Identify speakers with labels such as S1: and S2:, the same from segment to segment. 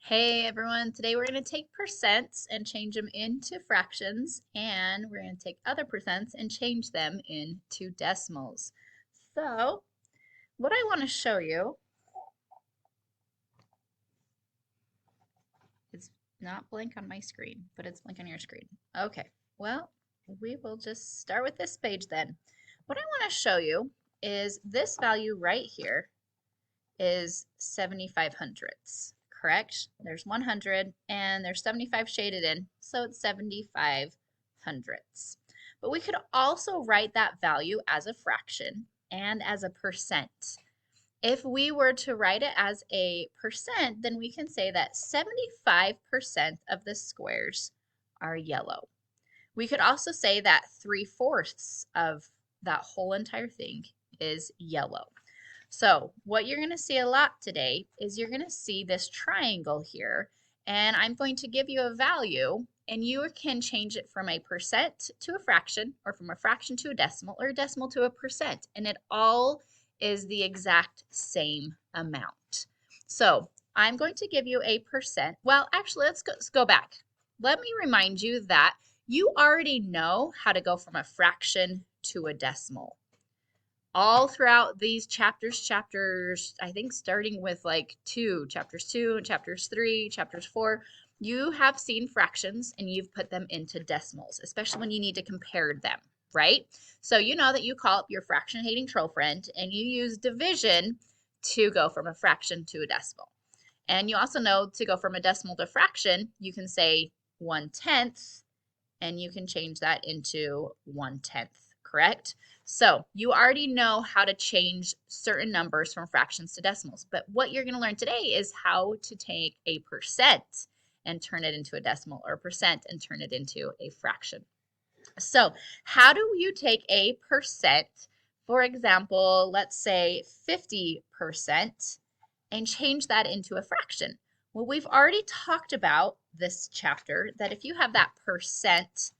S1: Hey everyone, today we're going to take percents and change them into fractions, and we're going to take other percents and change them into decimals. So, what I want to show you is not blank on my screen, but it's blank on your screen. Okay, well, we will just start with this page then. What I want to show you is this value right here is 75 hundredths, correct? There's 100 and there's 75 shaded in, so it's 75 hundredths. But we could also write that value as a fraction and as a percent. If we were to write it as a percent, then we can say that 75% of the squares are yellow. We could also say that 3/4 of that whole entire thing is yellow. So what you're going to see a lot today is you're going to see this triangle here, and I'm going to give you a value, and you can change it from a percent to a fraction, or from a fraction to a decimal, or a decimal to a percent, and it all is the exact same amount. So I'm going to give you a percent. Well, actually, let's go back. Let me remind you that you already know how to go from a fraction to a decimal. All throughout these chapters, I think starting with like chapters 2 and chapters 3, chapters 4, you have seen fractions and you've put them into decimals, especially when you need to compare them, right? So you know that you call up your fraction hating troll friend and you use division to go from a fraction to a decimal. And you also know to go from a decimal to fraction, you can say 1/10 and you can change that into 1/10, correct? So you already know how to change certain numbers from fractions to decimals, but what you're going to learn today is how to take a percent and turn it into a decimal, or a percent and turn it into a fraction. So how do you take a percent, for example, let's say 50%, and change that into a fraction? Well, we've already talked about this chapter that if you have that percent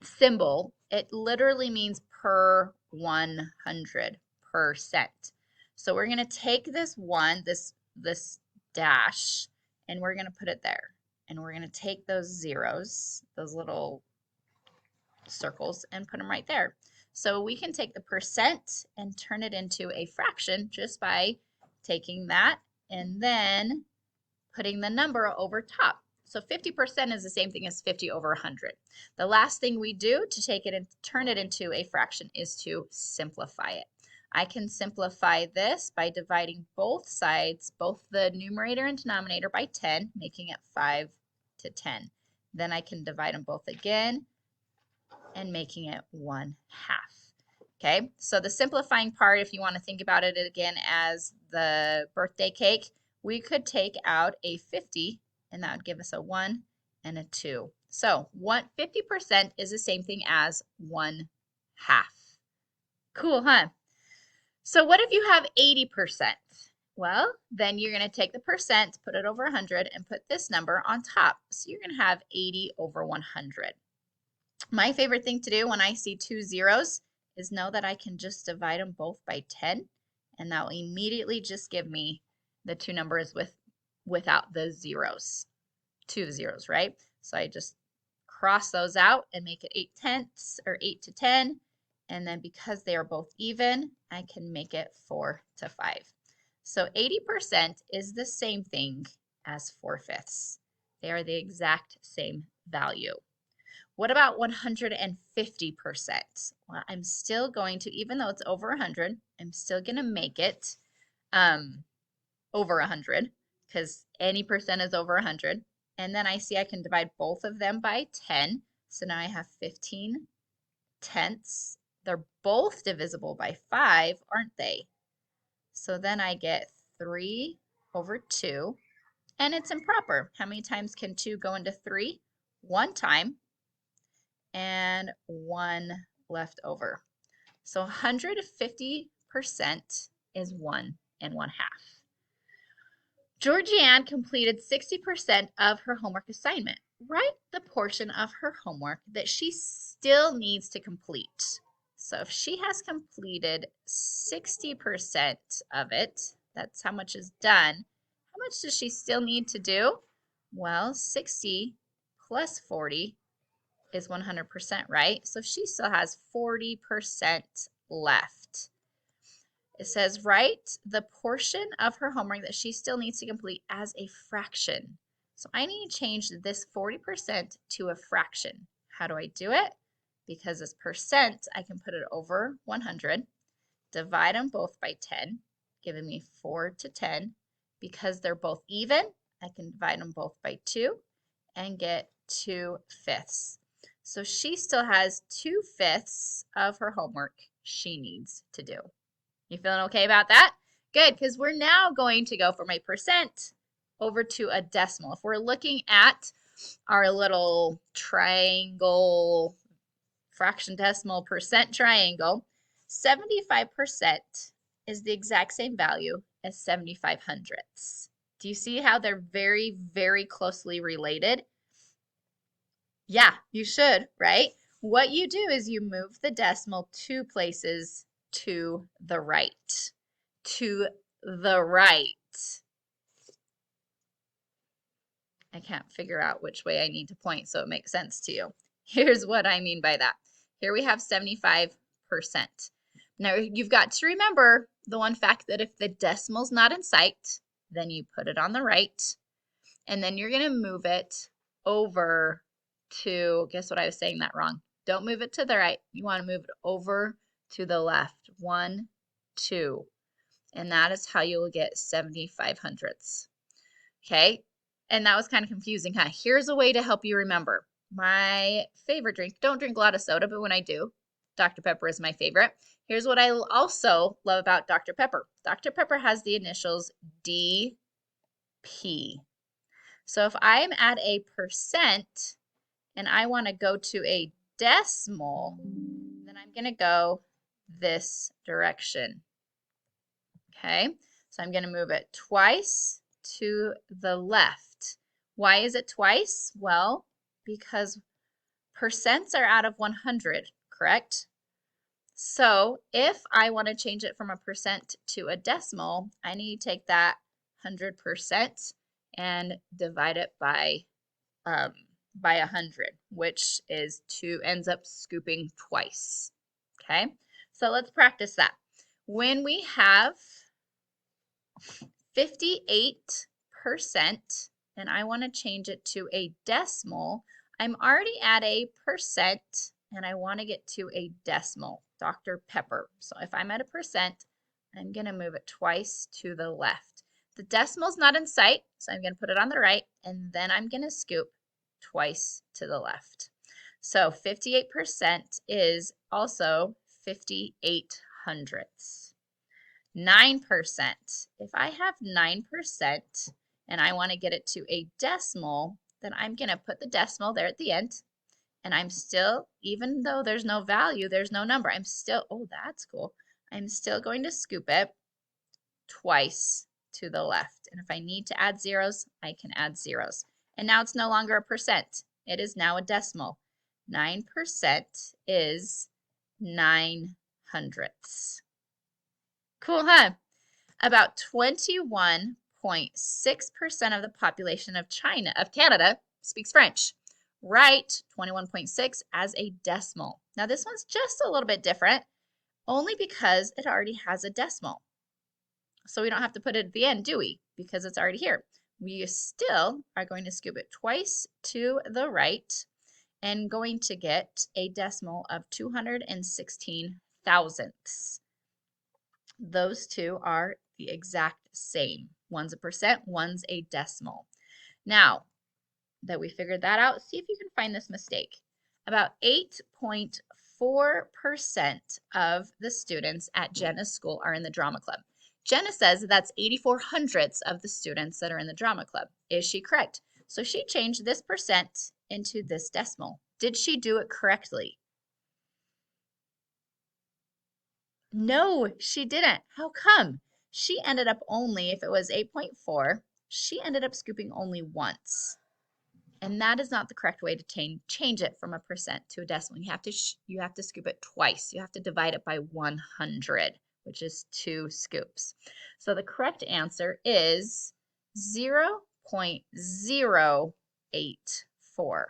S1: symbol, it literally means per 100%. So we're going to take this this dash, and we're going to put it there. And we're going to take those zeros, those little circles, and put them right there. So we can take the percent and turn it into a fraction just by taking that and then putting the number over top. So 50% is the same thing as 50 over 100. The last thing we do to take it and turn it into a fraction is to simplify it. I can simplify this by dividing both sides, both the numerator and denominator, by 10, making it 5 to 10. Then I can divide them both again and making it 1/2. Okay, so the simplifying part, if you want to think about it again as the birthday cake, we could take out a 50, and that would give us a 1 and a 2. So 50% is the same thing as 1/2. Cool, huh? So what if you have 80%? Well, then you're going to take the percent, put it over 100, and put this number on top. So you're going to have 80 over 100. My favorite thing to do when I see two zeros is know that I can just divide them both by 10, and that will immediately just give me the two numbers without the zeros, two zeros, right? So I just cross those out and make it 8/10, or 8 to 10, and then because they are both even, I can make it 4 to 5. So 80% is the same thing as 4/5. They are the exact same value. What about 150%? Well, I'm still going to, even though it's over 100, I'm still going to make it over 100, because any percent is over 100. And then I see I can divide both of them by 10. So now I have 15/10. They're both divisible by 5, aren't they? So then I get 3 over 2. And it's improper. How many times can 2 go into 3? 1 time. And 1 left over. So 150% is 1 1/2. Georgianne completed 60% of her homework assignment. Write the portion of her homework that she still needs to complete. So if she has completed 60% of it, that's how much is done. How much does she still need to do? Well, 60 plus 40 is 100%, right? So she still has 40% left. It says, write the portion of her homework that she still needs to complete as a fraction. So I need to change this 40% to a fraction. How do I do it? Because this percent, I can put it over 100, divide them both by 10, giving me 4 to 10. Because they're both even, I can divide them both by 2 and get 2/5. So she still has 2/5 of her homework she needs to do. You feeling okay about that? Good, because we're now going to go from a percent over to a decimal. If we're looking at our little triangle, fraction decimal percent triangle, 75% is the exact same value as 75 hundredths. Do you see how they're very, very closely related? Yeah, you should, right? What you do is you move the decimal 2 places to the right. To the right. I can't figure out which way I need to point so it makes sense to you. Here's what I mean by that. Here we have 75%. Now you've got to remember the one fact that if the decimal's not in sight, then you put it on the right, and then you're going to move it over to, guess what, I was saying that wrong. Don't move it to the right. You want to move it over to the left. 1, 2. And that is how you will get 75 hundredths. Okay? And that was kind of confusing, huh? Here's a way to help you remember. My favorite drink, don't drink a lot of soda, but when I do, Dr. Pepper is my favorite. Here's what I also love about Dr. Pepper. Dr. Pepper has the initials DP. So if I'm at a percent and I want to go to a decimal, then I'm going to go this direction. Okay, so I'm going to move it twice to the left. Why is it twice? Well, because percents are out of 100, correct? So if I want to change it from a percent to a decimal, I need to take that 100% and divide it by 100, which is 2, ends up scooping twice. Okay, so let's practice that. When we have 58% and I want to change it to a decimal, I'm already at a percent and I want to get to a decimal, Dr. Pepper. So if I'm at a percent, I'm going to move it twice to the left. The decimal's not in sight, so I'm going to put it on the right, and then I'm going to scoop twice to the left. So 58% is also 58 hundredths. 9%. If I have 9% and I want to get it to a decimal, then I'm going to put the decimal there at the end. And I'm still, even though there's no value, there's no number, I'm still, oh, that's cool. I'm still going to scoop it twice to the left. And if I need to add zeros, I can add zeros. And now it's no longer a percent. It is now a decimal. 9% is 9 hundredths. Cool, huh? About 21.6% of the population of Canada speaks French. Write 21.6 as a decimal. Now this one's just a little bit different, only because it already has a decimal. So we don't have to put it at the end, do we? Because it's already here. We still are going to scoop it twice to the right and going to get a decimal of 216 thousandths. Those two are the exact same. One's a percent, one's a decimal. Now that we figured that out, see if you can find this mistake. About 8.4% of the students at Jenna's school are in the drama club. Jenna says that's 84 hundredths of the students that are in the drama club. Is she correct? So she changed this percent into this decimal. Did she do it correctly? No, she didn't. How come? She ended up only, if it was 8.4, she ended up scooping only once. And that is not the correct way to change it from a percent to a decimal. You have to scoop it twice. You have to divide it by 100, which is 2 scoops. So the correct answer is 0.084.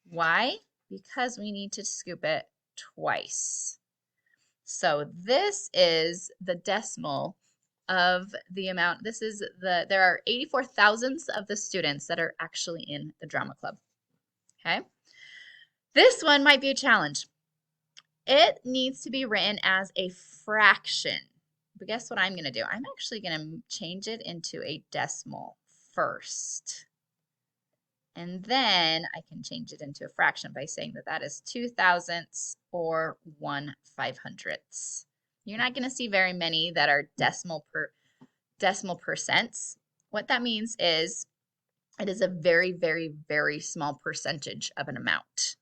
S1: Why? Because we need to scoop it twice. So this is the decimal of the amount. There are 84 thousandths of the students that are actually in the drama club. Okay. This one might be a challenge. It needs to be written as a fraction. But guess what I'm going to do? I'm actually going to change it into a decimal first. And then I can change it into a fraction by saying that that is 2 thousandths or 1/500ths. You're not going to see very many that are decimal percents. What that means is it is a very, very, very small percentage of an amount.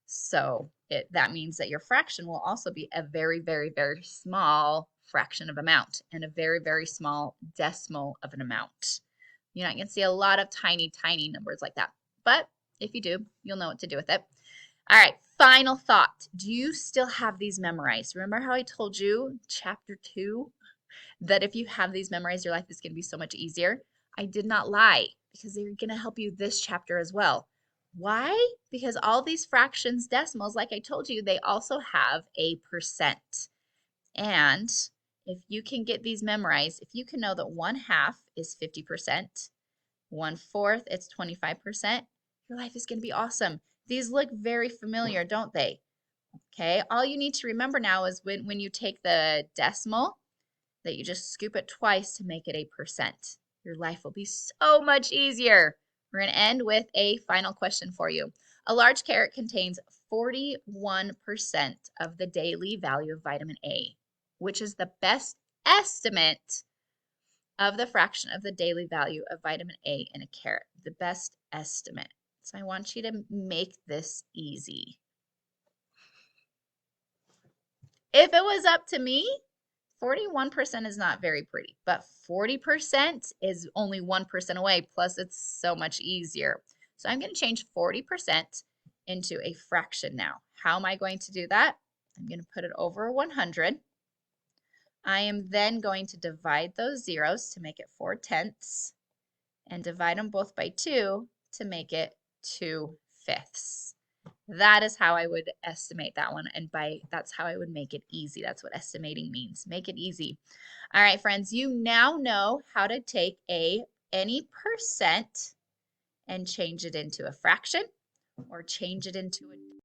S1: So that means that your fraction will also be a very, very, very small fraction of amount and a very, very small decimal of an amount. You're not going to see a lot of tiny, tiny numbers like that. But if you do, you'll know what to do with it. All right, final thought. Do you still have these memorized? Remember how I told you, chapter 2, that if you have these memorized, your life is going to be so much easier? I did not lie, because they're going to help you this chapter as well. Why? Because all these fractions, decimals, like I told you, they also have a percent. And if you can get these memorized, if you can know that 1/2 is 50%, 1/4 it's 25%, your life is going to be awesome. These look very familiar, don't they? Okay, all you need to remember now is when you take the decimal, that you just scoop it twice to make it a percent. Your life will be so much easier. We're going to end with a final question for you. A large carrot contains 41% of the daily value of vitamin A, which is the best estimate of the fraction of the daily value of vitamin A in a carrot. The best estimate. So I want you to make this easy. If it was up to me, 41% is not very pretty, but 40% is only 1% away, plus it's so much easier. So I'm going to change 40% into a fraction now. How am I going to do that? I'm going to put it over 100. I am then going to divide those zeros to make it 4/10 and divide them both by 2 to make it 2/5. That is how I would estimate that one, and that's how I would make it easy. That's what estimating means. Make it easy. All right, friends, you now know how to take any percent and change it into a fraction or change it into a